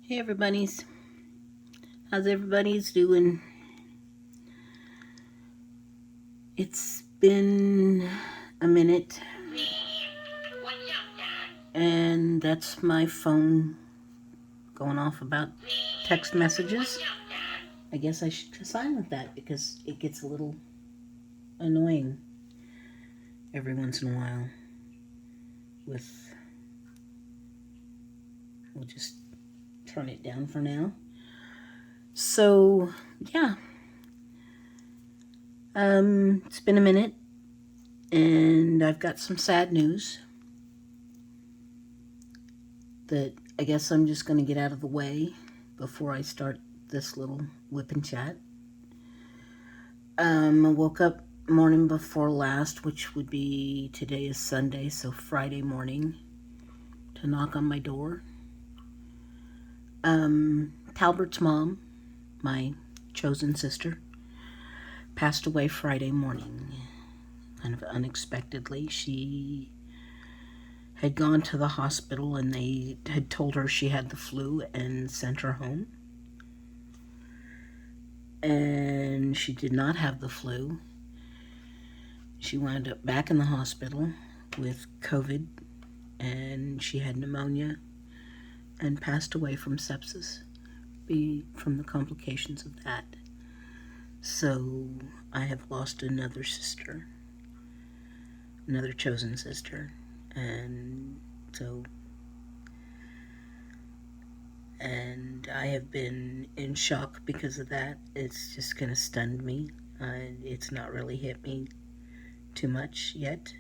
Hey everybody's, how's everybody's doing? It's been a minute, and that's my phone going off about text messages. I guess I should silence that because it gets a little annoying every once in a while. We'll just turn it down for now. So yeah, it's been a minute, and I've got some sad news that I guess I'm just going to get out of the way before I start this little whip and chat. I woke up morning before last, which would be today is Sunday, so Friday morning, to knock on my door. Talbert's mom, my chosen sister, passed away Friday morning, kind of unexpectedly. She had gone to the hospital and they had told her she had the flu and sent her home. And she did not have the flu. She wound up back in the hospital with COVID, and she had pneumonia and passed away from sepsis, from the complications of that. So I have lost another sister, another chosen sister, and I have been in shock because of that. It's just kind of stunned me. It's not really hit me too much yet,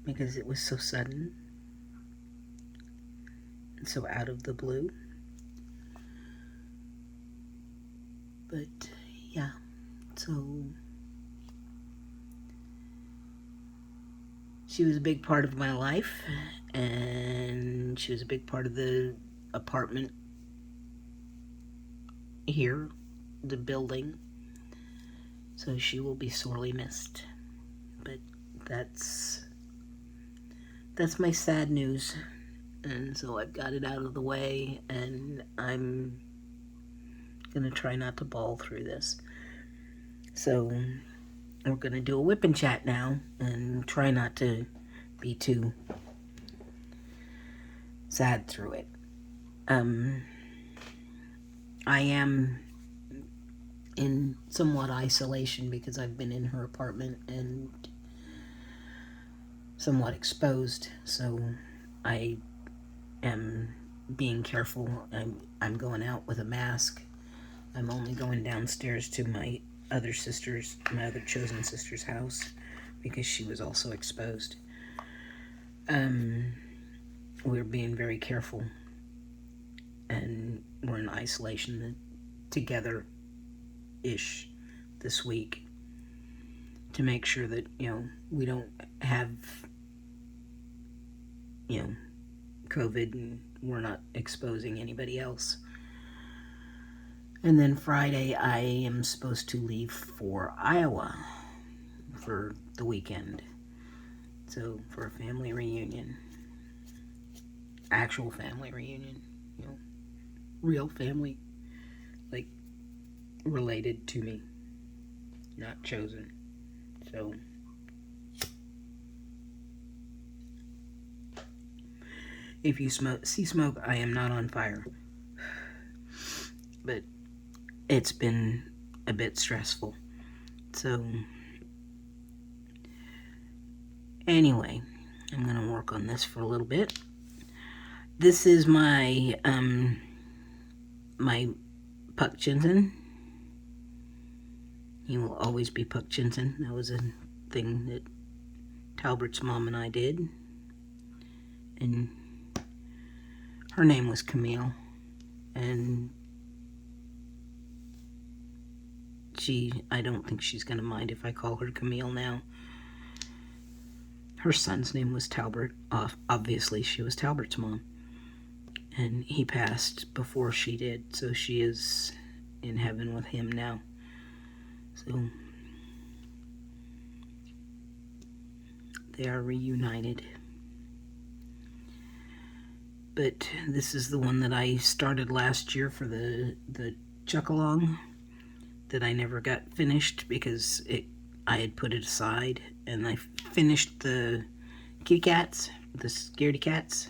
because it was so sudden and so out of the blue. But yeah, so she was a big part of my life, and she was a big part of the apartment here, the building. So she will be sorely missed. But that's my sad news. And so I've got it out of the way, and I'm gonna try not to bawl through this. So we're gonna do a whip and chat now, and try not to be too sad through it. I am in somewhat isolation because I've been in her apartment and somewhat exposed, so I am being careful. I'm going out with a mask. I'm only going downstairs to my other chosen sister's house, because she was also exposed. We're being very careful, and we're in isolation together-ish this week to make sure that, we don't have, COVID, and we're not exposing anybody else. And then Friday, I am supposed to leave for Iowa for the weekend. So, for a family reunion. Actual family reunion. Real family. Like, related to me. Not chosen. So, if you see smoke, I am not on fire. But it's been a bit stressful. So, anyway, I'm going to work on this for a little bit. This is my my Puck Chinson. He will always be Puck Chinson. That was a thing that Talbert's mom and I did. And her name was Camille. And I don't think she's going to mind if I call her Camille now. Her son's name was Talbert. Obviously, she was Talbert's mom. And he passed before she did, so she is in heaven with him now. So they are reunited. But this is the one that I started last year for the chuck-along that I never got finished because I had put it aside, and I finished the kitty cats, the scaredy cats.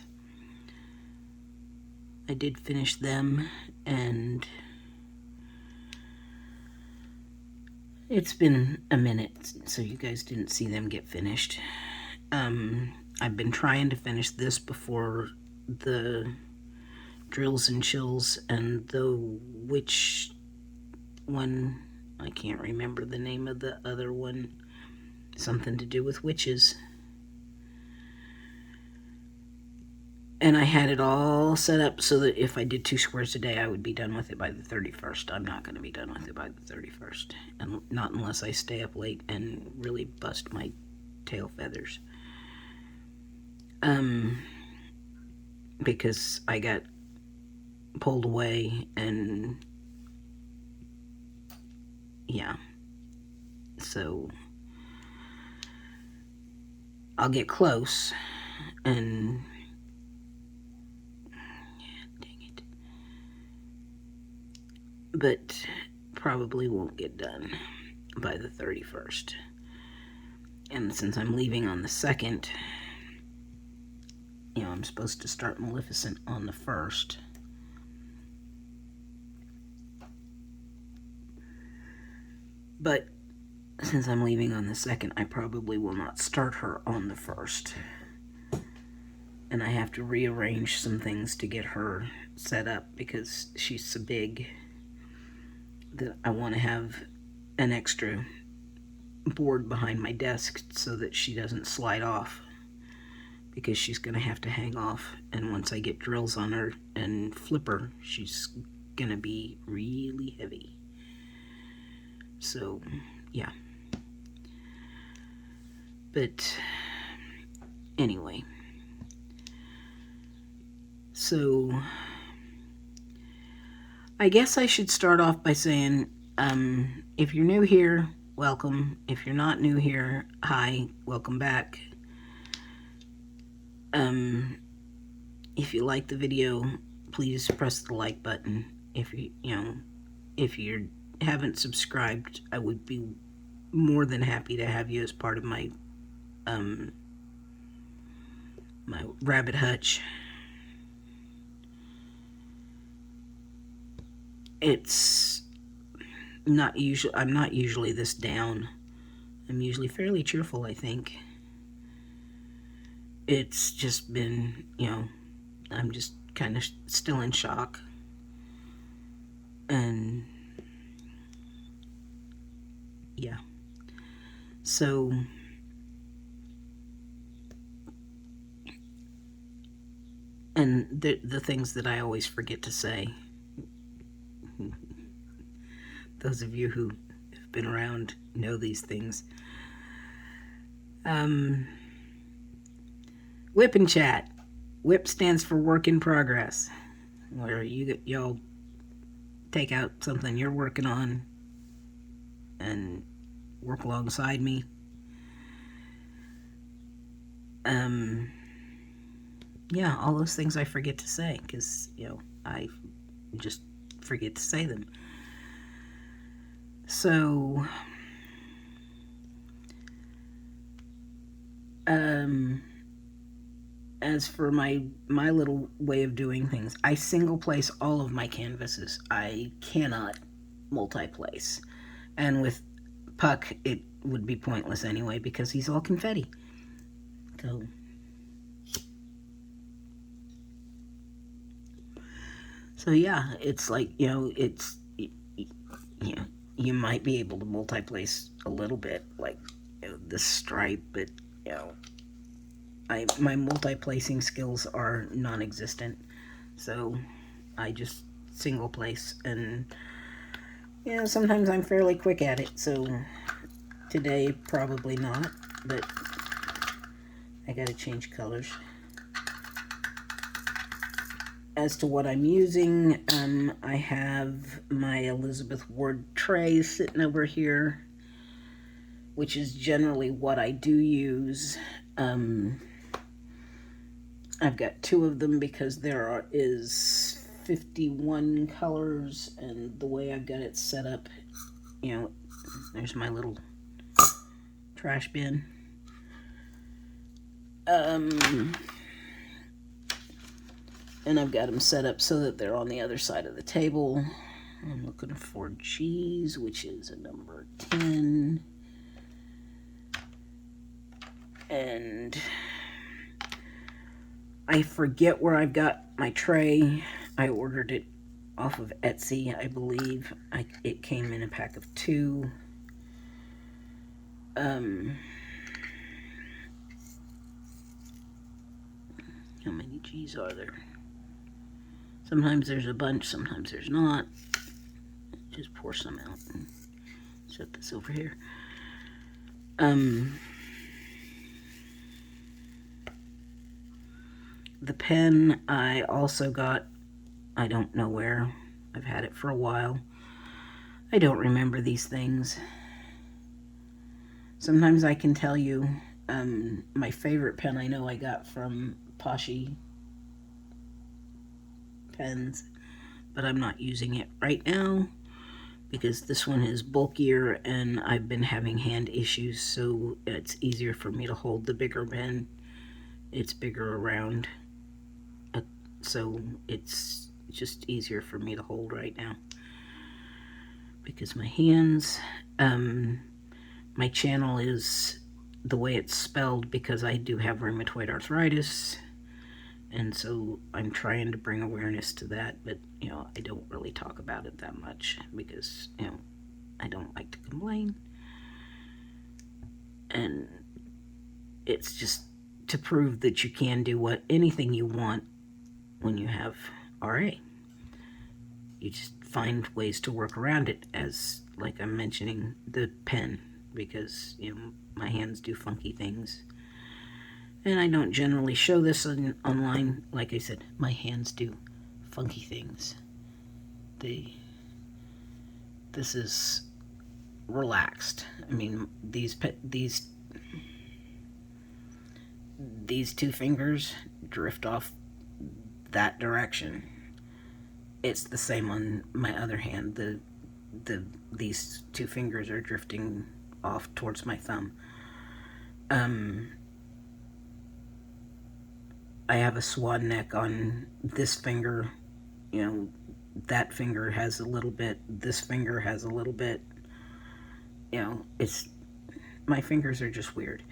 I did finish them, and it's been a minute, so you guys didn't see them get finished. I've been trying to finish this before the drills and chills and the witch one. I can't remember the name of the other one. Something to do with witches. And I had it all set up so that if I did 2 squares a day, I would be done with it by the 31st. I'm not going to be done with it by the 31st. And not unless I stay up late and really bust my tail feathers. Because I got pulled away and yeah. So I'll get close and but probably won't get done by the 31st. And since I'm leaving on the 2nd, you know, I'm supposed to start Maleficent on the 1st. But since I'm leaving on the 2nd, I probably will not start her on the 1st. And I have to rearrange some things to get her set up because she's so big that I want to have an extra board behind my desk so that she doesn't slide off, because she's going to have to hang off, and once I get drills on her and flip her, she's going to be really heavy. So, yeah. But anyway, so I guess I should start off by saying, if you're new here, welcome. If you're not new here, hi, welcome back. If you like the video, please press the like button. If you haven't subscribed, I would be more than happy to have you as part of my my rabbit hutch. It's not usually, I'm not usually this down. I'm usually fairly cheerful, I think. It's just been, I'm just kind of still in shock. And yeah. So and the things that I always forget to say. Those of you who have been around know these things. WIP and chat. WIP stands for work in progress, where y'all take out something you're working on and work alongside me. Yeah, all those things I forget to say because, I just forget to say them. So, as for my little way of doing things, I single place all of my canvases. I cannot multi-place. And with Puck, it would be pointless anyway because he's all confetti. So yeah, it's like, you might be able to multi-place a little bit, like this stripe, but my multi-placing skills are non-existent, so I just single place, and sometimes I'm fairly quick at it, so today probably not, but I gotta change colors. As to what I'm using, I have my Elizabeth Ward tray sitting over here, which is generally what I do use. I've got two of them because is 51 colors, and the way I've got it set up, there's my little trash bin. And I've got them set up so that they're on the other side of the table. I'm looking for G's, which is a number 10. And I forget where I've got my tray. I ordered it off of Etsy, I believe. It came in a pack of 2. How many G's are there? Sometimes there's a bunch, sometimes there's not. Just pour some out and set this over here. The pen I also got, I don't know where. I've had it for a while. I don't remember these things. Sometimes I can tell you my favorite pen I know I got from Poshy Pens, but I'm not using it right now because this one is bulkier and I've been having hand issues, so it's easier for me to hold the bigger pen. It's bigger around, so it's just easier for me to hold right now because my hands, my channel is the way it's spelled because I do have rheumatoid arthritis, and so I'm trying to bring awareness to that, but I don't really talk about it that much because I don't like to complain, and it's just to prove that you can do anything you want when you have RA. You just find ways to work around it, as like I'm mentioning the pen, because my hands do funky things, and I don't generally show this online. Like I said, my hands do funky things. This is relaxed. I mean, these 2 fingers drift off that direction. It's the same on my other hand. These 2 fingers are drifting off towards my thumb. I have a swan neck on this finger. That finger has a little bit. This finger has a little bit. It's my fingers are just weird.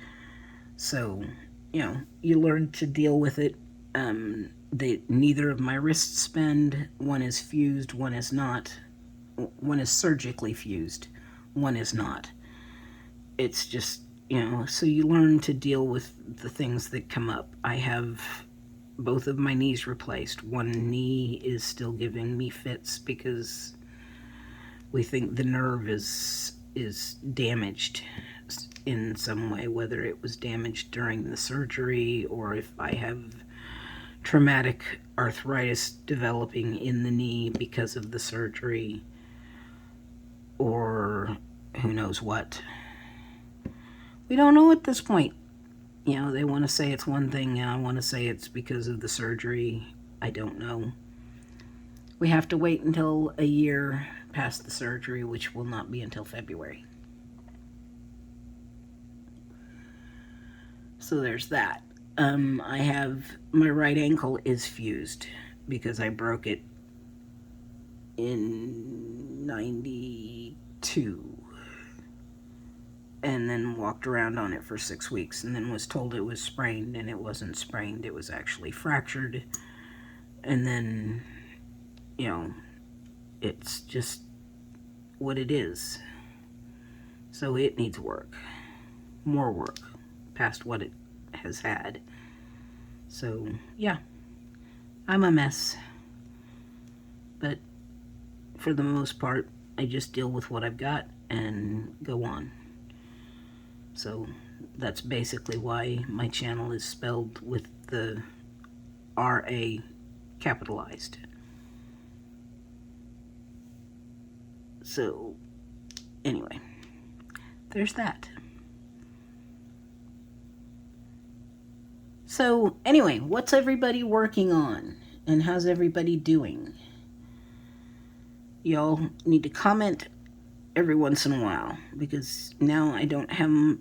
So, you learn to deal with it. Neither of my wrists bend. One is fused, one is not. One is surgically fused, one is not. It's just, so you learn to deal with the things that come up. I have both of my knees replaced. One knee is still giving me fits because we think the nerve is damaged in some way, whether it was damaged during the surgery or if I have traumatic arthritis developing in the knee because of the surgery, or who knows what. We don't know at this point. They want to say it's one thing, and I want to say it's because of the surgery. I don't know. We have to wait until a year past the surgery, which will not be until February. So there's that. I have my right ankle is fused because I broke it in 92 and then walked around on it for 6 weeks and then was told it was sprained, and it wasn't sprained, it was actually fractured. And then it's just what it is. So it needs work, more work past what it has had. So yeah, I'm a mess, but for the most part I just deal with what I've got and go on. So that's basically why my channel is spelled with the RA capitalized. So anyway, there's that. So, anyway, what's everybody working on? And how's everybody doing? Y'all need to comment every once in a while, because now I don't have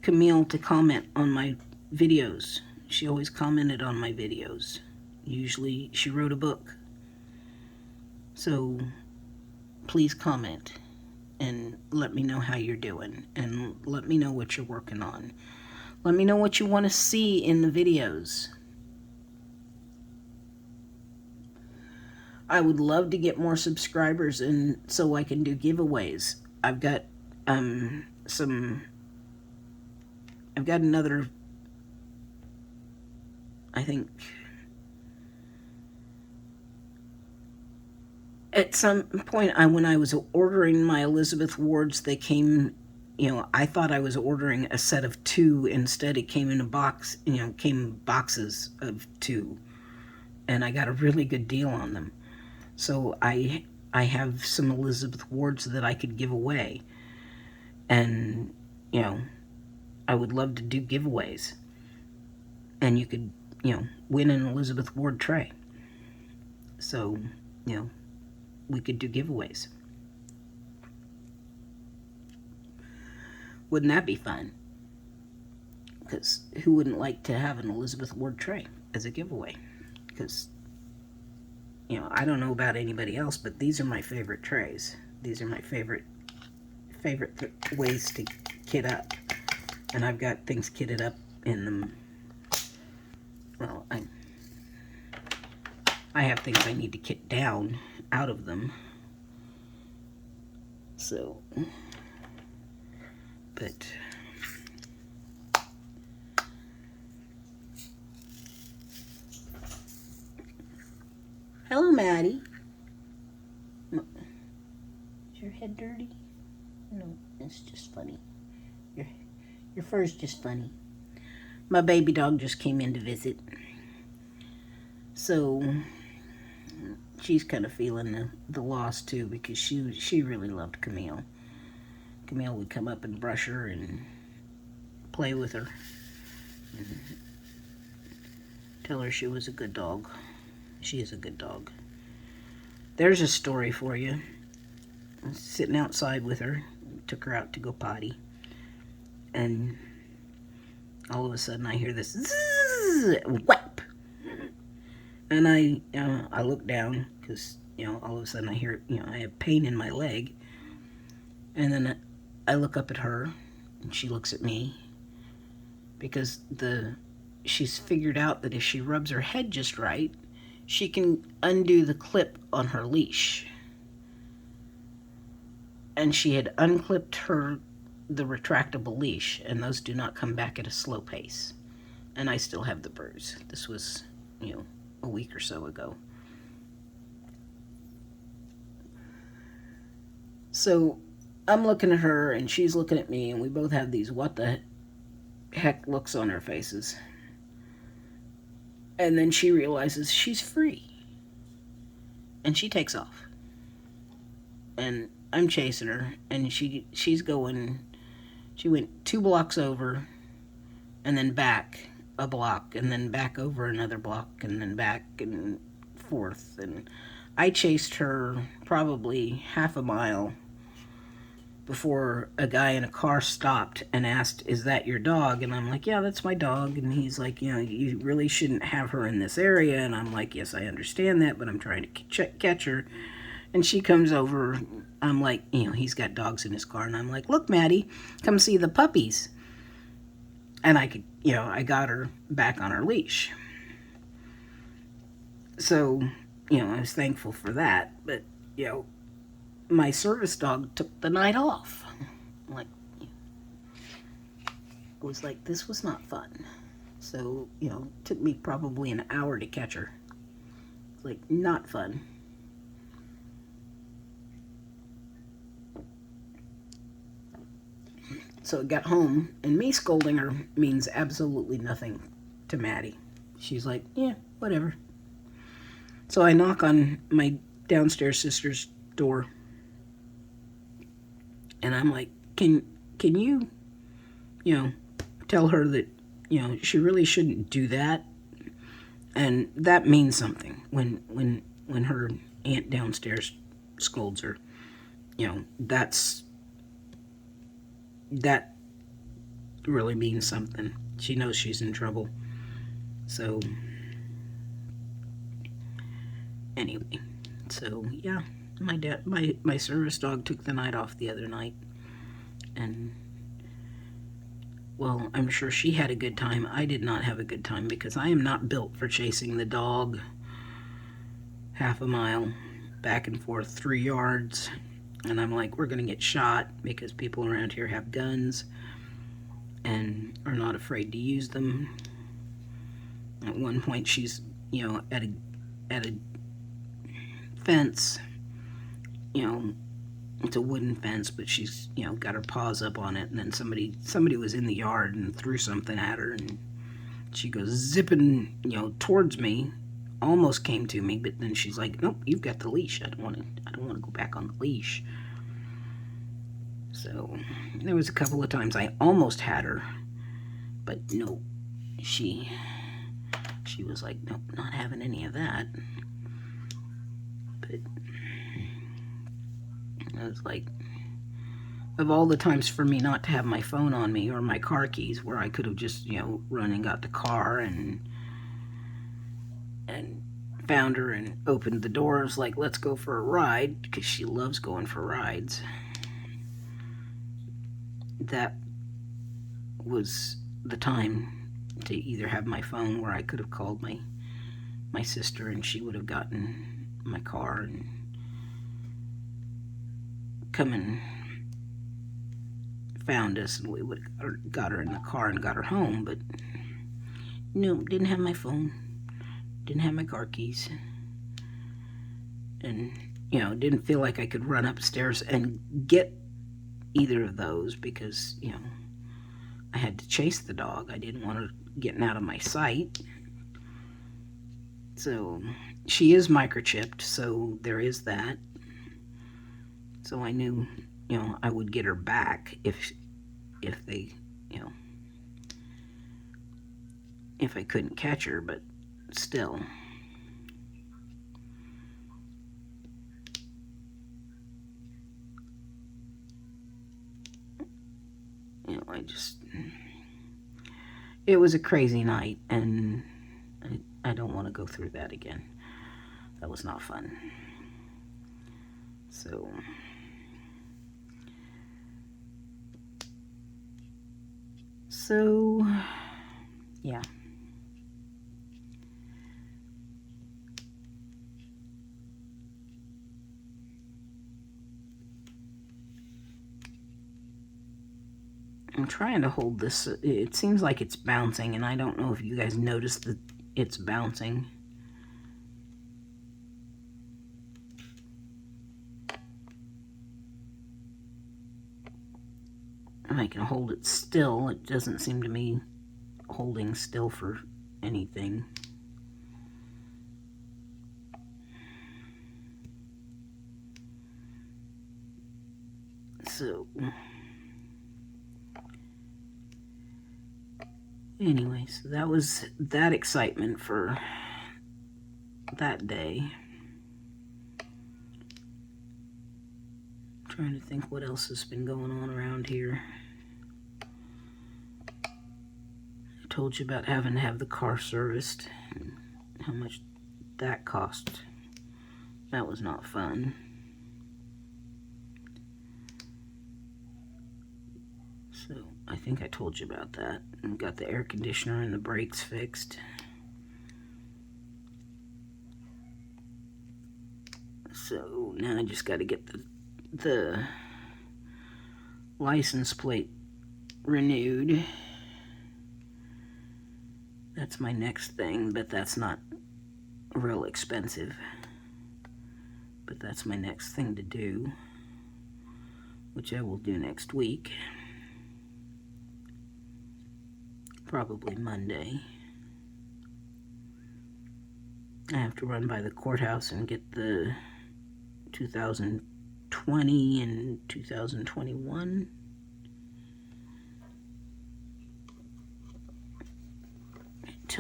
Camille to comment on my videos. She always commented on my videos. Usually she wrote a book. So please comment and let me know how you're doing, and let me know what you're working on. Let me know what you want to see in the videos. I would love to get more subscribers, and so I can do giveaways. I've got another, I think, at some point when I was ordering my Elizabeth Wards, they came, I thought I was ordering a set of 2. Instead, it came in a box, came boxes of 2. And I got a really good deal on them. So I have some Elizabeth Wards that I could give away. And, I would love to do giveaways. And you could, win an Elizabeth Ward tray. So, we could do giveaways. Wouldn't that be fun? Because who wouldn't like to have an Elizabeth Ward tray as a giveaway? Because, I don't know about anybody else, but these are my favorite trays. These are my favorite ways to kit up. And I've got things kitted up in them. Well, I have things I need to kit down out of them. So, but hello, Maddie. Is your head dirty? No, it's just funny. Your fur's just funny. My baby dog just came in to visit. So she's kind of feeling the loss too, because she really loved Camille. Camille would come up and brush her and play with her and tell her she was a good dog. She is a good dog. There's a story for you. I was sitting outside with her, took her out to go potty, and all of a sudden I hear this zzz, WIP. And I look down, because, all of a sudden I hear, I have pain in my leg. And then I look up at her, and she looks at me, because she's figured out that if she rubs her head just right, she can undo the clip on her leash. And she had unclipped the retractable leash, and those do not come back at a slow pace. And I still have the bruise. This was, a week or so ago. So I'm looking at her and she's looking at me, and we both have these what the heck looks on our faces. And then she realizes she's free. And she takes off. And I'm chasing her, and she's going, she went 2 blocks over, and then back a block, and then back over another block, and then back and forth. And I chased her probably half a mile before a guy in a car stopped and asked, "Is that your dog?" And I'm like, "Yeah, that's my dog." And he's like, "You really shouldn't have her in this area." And I'm like, "Yes, I understand that, but I'm trying to catch her." And she comes over. I'm like, he's got dogs in his car, and I'm like, "Look, Maddie, come see the puppies." And I got her back on her leash. So, I was thankful for that. But, my service dog took the night off. Like, it was like, this was not fun. So, it took me probably an hour to catch her. It's like, not fun. So I got home, and me scolding her means absolutely nothing to Maddie. She's like, "Yeah, whatever." So I knock on my downstairs sister's door, and I'm like, can you, tell her that she really shouldn't do that. And that means something when her aunt downstairs scolds her. That really means something. She knows she's in trouble. So anyway, yeah, my service dog took the night off the other night, and well, I'm sure she had a good time. I did not have a good time because I am not built for chasing the dog half a mile back and forth 3 yards. And I'm like, we're going to get shot because people around here have guns and are not afraid to use them. At one point, she's, at a fence, it's a wooden fence, but she's, got her paws up on it, and then somebody was in the yard and threw something at her, and she goes zipping, towards me, almost came to me, but then she's like, nope, you've got the leash. I don't want to go back on the leash. So there was a couple of times I almost had her, but no, she was like, nope, not having any of that. But I was like, of all the times for me not to have my phone on me or my car keys, where I could have just, run and got the car and found her and opened the doors, like, let's go for a ride, because she loves going for rides. That was the time to either have my phone, where I could have called my sister and she would have gotten my car and come and found us, and we would have got her in the car and got her home. But no, didn't have my phone, didn't have my car keys, and didn't feel like I could run upstairs and get either of those, because I had to chase the dog. I didn't want her getting out of my sight. So she is microchipped, so there is that. So I knew, I would get her back if they, if I couldn't catch her, but still. It was a crazy night, and I don't want to go through that again. That was not fun. So yeah. I'm trying to hold this. It seems like it's bouncing, and I don't know if you guys noticed that it's bouncing. I can hold it still. It doesn't seem to me holding still for anything. So anyway, so that was that excitement for that day. I'm trying to think what else has been going on around here. I told you about having to have the car serviced and how much that cost. That was not fun. So I think I told you about that. And got the air conditioner and the brakes fixed. So now I just got to get the license plate renewed. That's my next thing, but that's not real expensive. But that's my next thing to do, which I will do next week. Probably Monday. I have to run by the courthouse and get the 2020 and 2021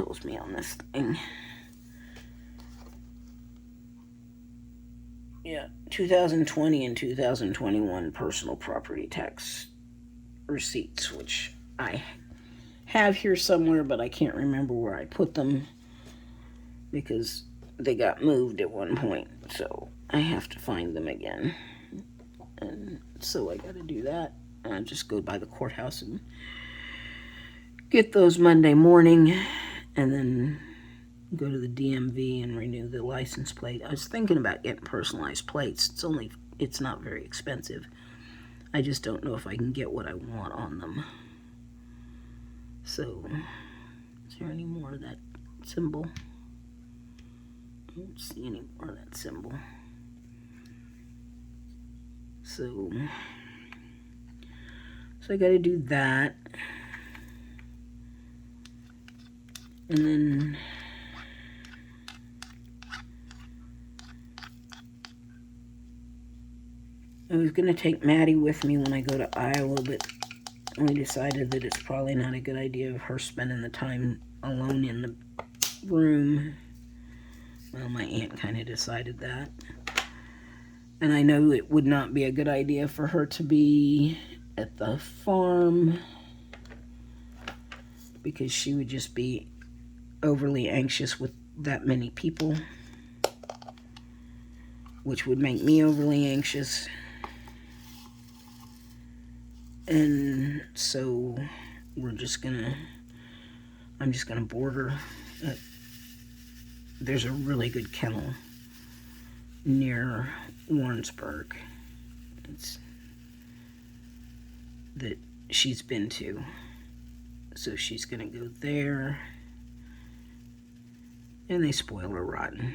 tells me on this thing. Yeah, 2020 and 2021 personal property tax receipts, which I have here somewhere, but I can't remember where I put them because they got moved at one point, so I have to find them again. And so I gotta do that. I just go by the courthouse and get those Monday morning, and then go to the DMV and renew the license plate. I was thinking about getting personalized plates. It's not very expensive. I just don't know if I can get what I want on them. So, is there any more of that symbol? I don't see any more of that symbol. So I gotta do that. And then I was gonna take Maddie with me when I go to Iowa, but we decided that it's probably not a good idea of her spending the time alone in the room. Well, my aunt kind of decided that. And I know it would not be a good idea for her to be at the farm because she would just be overly anxious with that many people, which would make me overly anxious. And so I'm just gonna board her. There's a really good kennel near Warrensburg that she's been to. So she's gonna go there, and they spoil her rotten,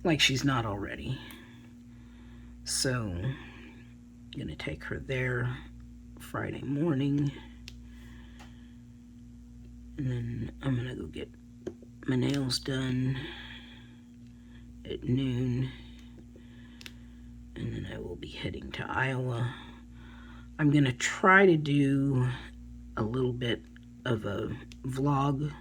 like she's not already. So I'm gonna take her there Friday morning, and then I'm gonna go get my nails done at noon, and then I will be heading to Iowa. I'm gonna try to do a little bit of a vlog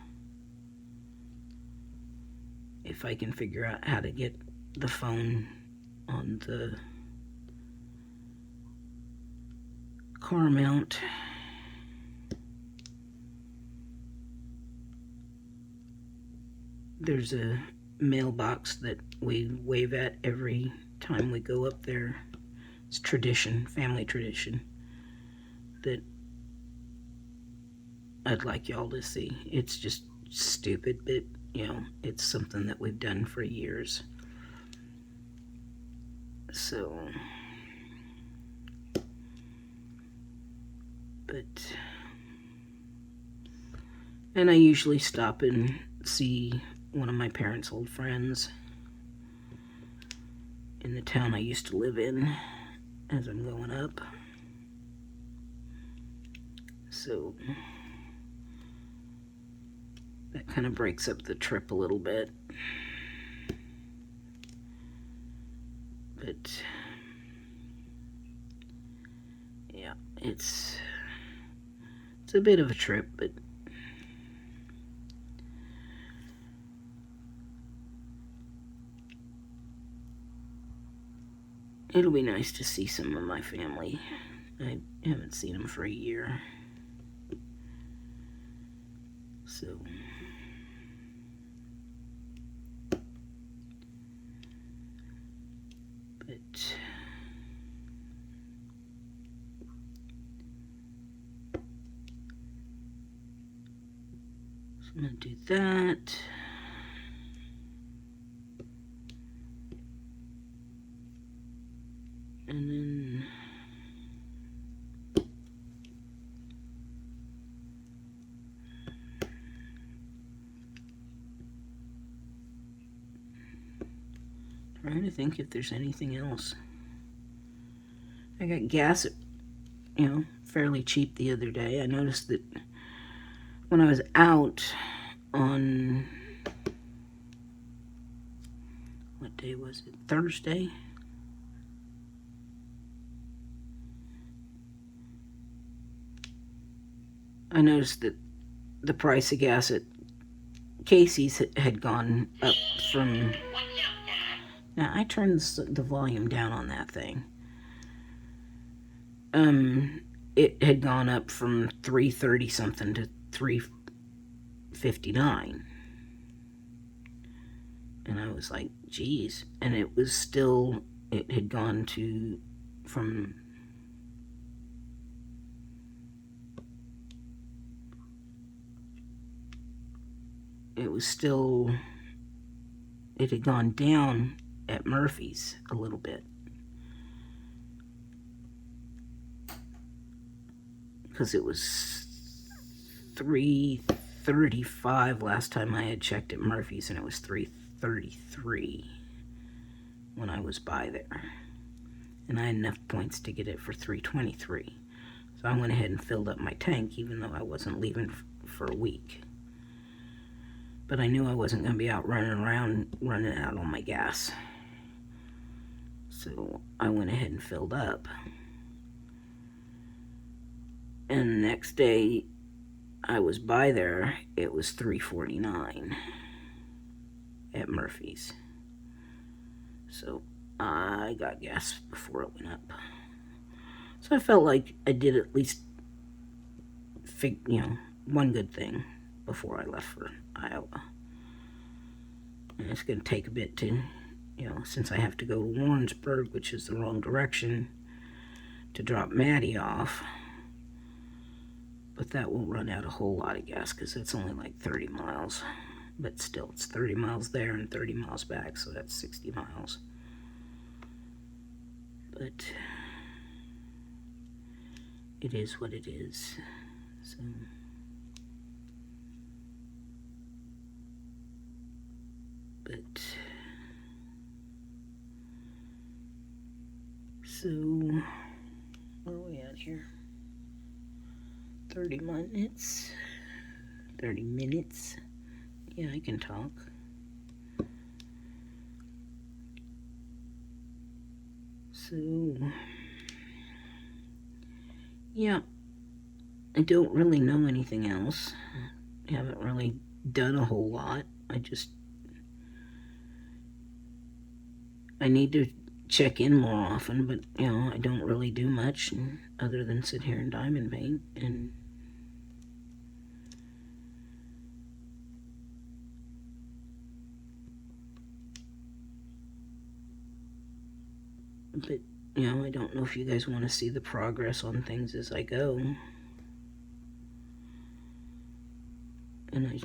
if I can figure out how to get the phone on the car mount. There's a mailbox that we wave at every time we go up there. It's tradition, family tradition, that I'd like y'all to see. It's just stupid, but you know, it's something that we've done for years. So, and I usually stop and see one of my parents' old friends in the town I used to live in as I'm going up. So that kind of breaks up the trip a little bit. But yeah, it's a bit of a trip, but it'll be nice to see some of my family. I haven't seen them for a year. So I'm going to do that. And then trying to think if there's anything else. I got gas at, fairly cheap the other day. I noticed that when I was out on, what day was it? Thursday? I noticed that the price of gas at Casey's had gone up from... Now, I turned the volume down on that thing. It had gone up from 330 something to 359. And I was like, geez. And it was still, it had gone to, from, it was still, it had gone down at Murphy's a little bit. Because it was 335 last time I had checked at Murphy's, and it was 333 when I was by there. And I had enough points to get it for 323. So I went ahead and filled up my tank, even though I wasn't leaving for a week. But I knew I wasn't going to be out running around running out on my gas. So I went ahead and filled up. And the next day I was by there, it was 349 at Murphy's. So I got gas before it went up. So I felt like I did at least, one good thing before I left for Iowa. And it's going to take a bit to, since I have to go to Warrensburg, which is the wrong direction, to drop Maddie off. But that won't run out a whole lot of gas because it's only like 30 miles. But still, it's 30 miles there and 30 miles back, so that's 60 miles. But it is what it is. So where are we at here? 30 minutes. 30 minutes. Yeah, I can talk. So, yeah, I don't really know anything else. I haven't really done a whole lot. I need to check in more often, but, I don't really do much other than sit here and diamond paint. But, I don't know if you guys want to see the progress on things as I go. And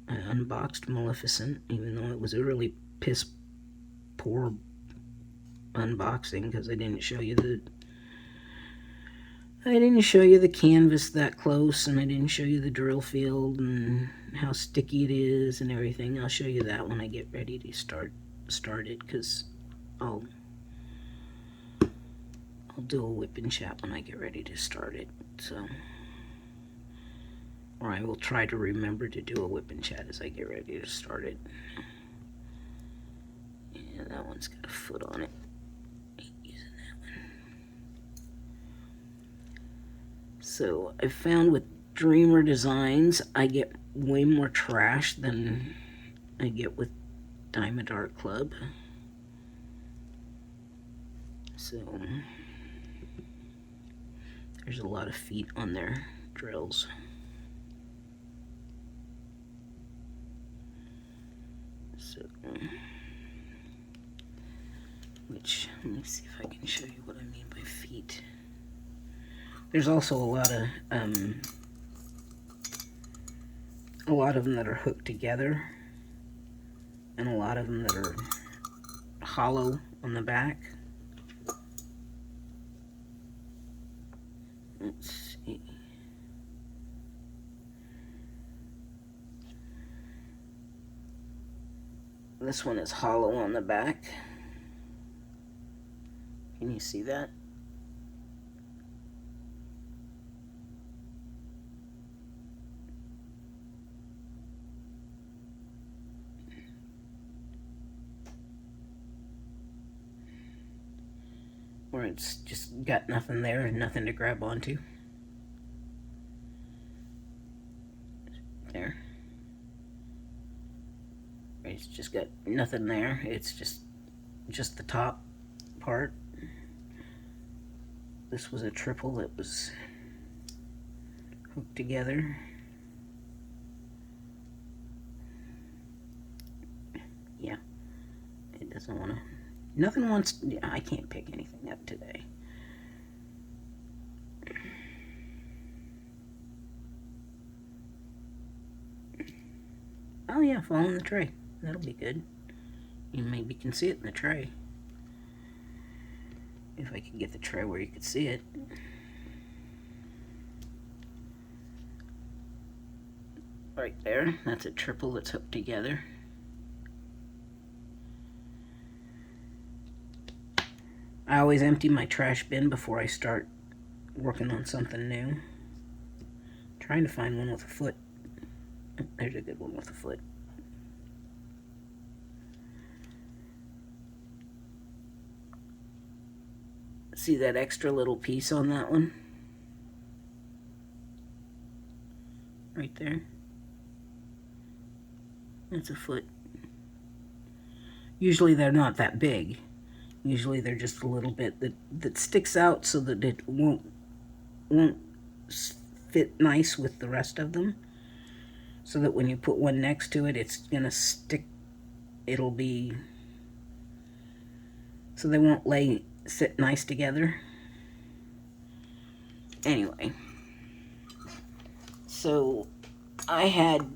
I unboxed Maleficent, even though it was a really piss poor unboxing because I didn't show you the canvas that close, and I didn't show you the drill field and how sticky it is and everything. I'll show you that when I get ready to start it, because I'll do a WIP and chat when I get ready to start it. So, or I will try to remember to do a WIP and chat as I get ready to start it. Yeah, that one's got a foot on it. Using that one. So I found with Dreamer Designs, I get way more trash than I get with Diamond Art Club. So there's a lot of feet on their drills. So, which, let me see if I can show you what I mean by feet. There's also a lot of them that are hooked together, and a lot of them that are hollow on the back. Let's see. This one is hollow on the back. Can you see that? Where it's just got nothing there and nothing to grab onto. There. It's just got nothing there. It's just the top part. This was a triple that was hooked together. Yeah, it doesn't want to. Nothing wants. I can't pick anything up today. Oh yeah, fall in the tray. That'll be good. You maybe can see it in the tray. If I could get the tray where you could see it. Right there. That's a triple that's hooked together. I always empty my trash bin before I start working on something new. I'm trying to find one with a foot. There's a good one with a foot. See that extra little piece on that one? Right there. That's a foot. Usually they're not that big. Usually they're just a little bit that sticks out so that it won't fit nice with the rest of them. So that when you put one next to it, it's gonna stick. It'll be so they won't sit nice together. Anyway, so I had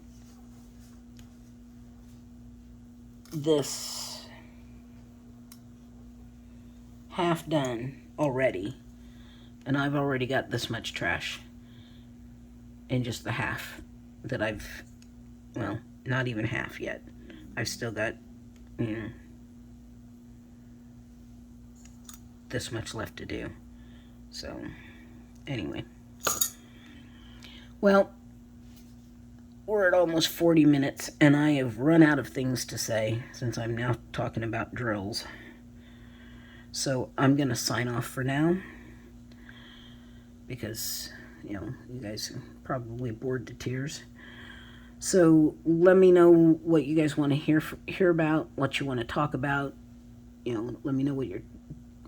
this half done already, and I've already got this much trash in just the half that I've, well, not even half yet. I've still got, this much left to do. So, anyway. Well, we're at almost 40 minutes, and I have run out of things to say since I'm now talking about drills. So, I'm going to sign off for now because, you guys are probably bored to tears. So, let me know what you guys want to hear about, what you want to talk about. Let me know what you're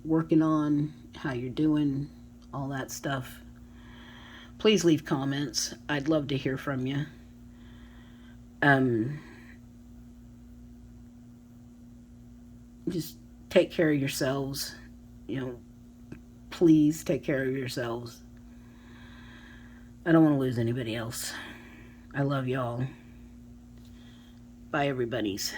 working on, how you're doing, all that stuff. Please leave comments. I'd love to hear from you. Just take care of yourselves. Please take care of yourselves. I don't want to lose anybody else. I love y'all. Bye, everybody's.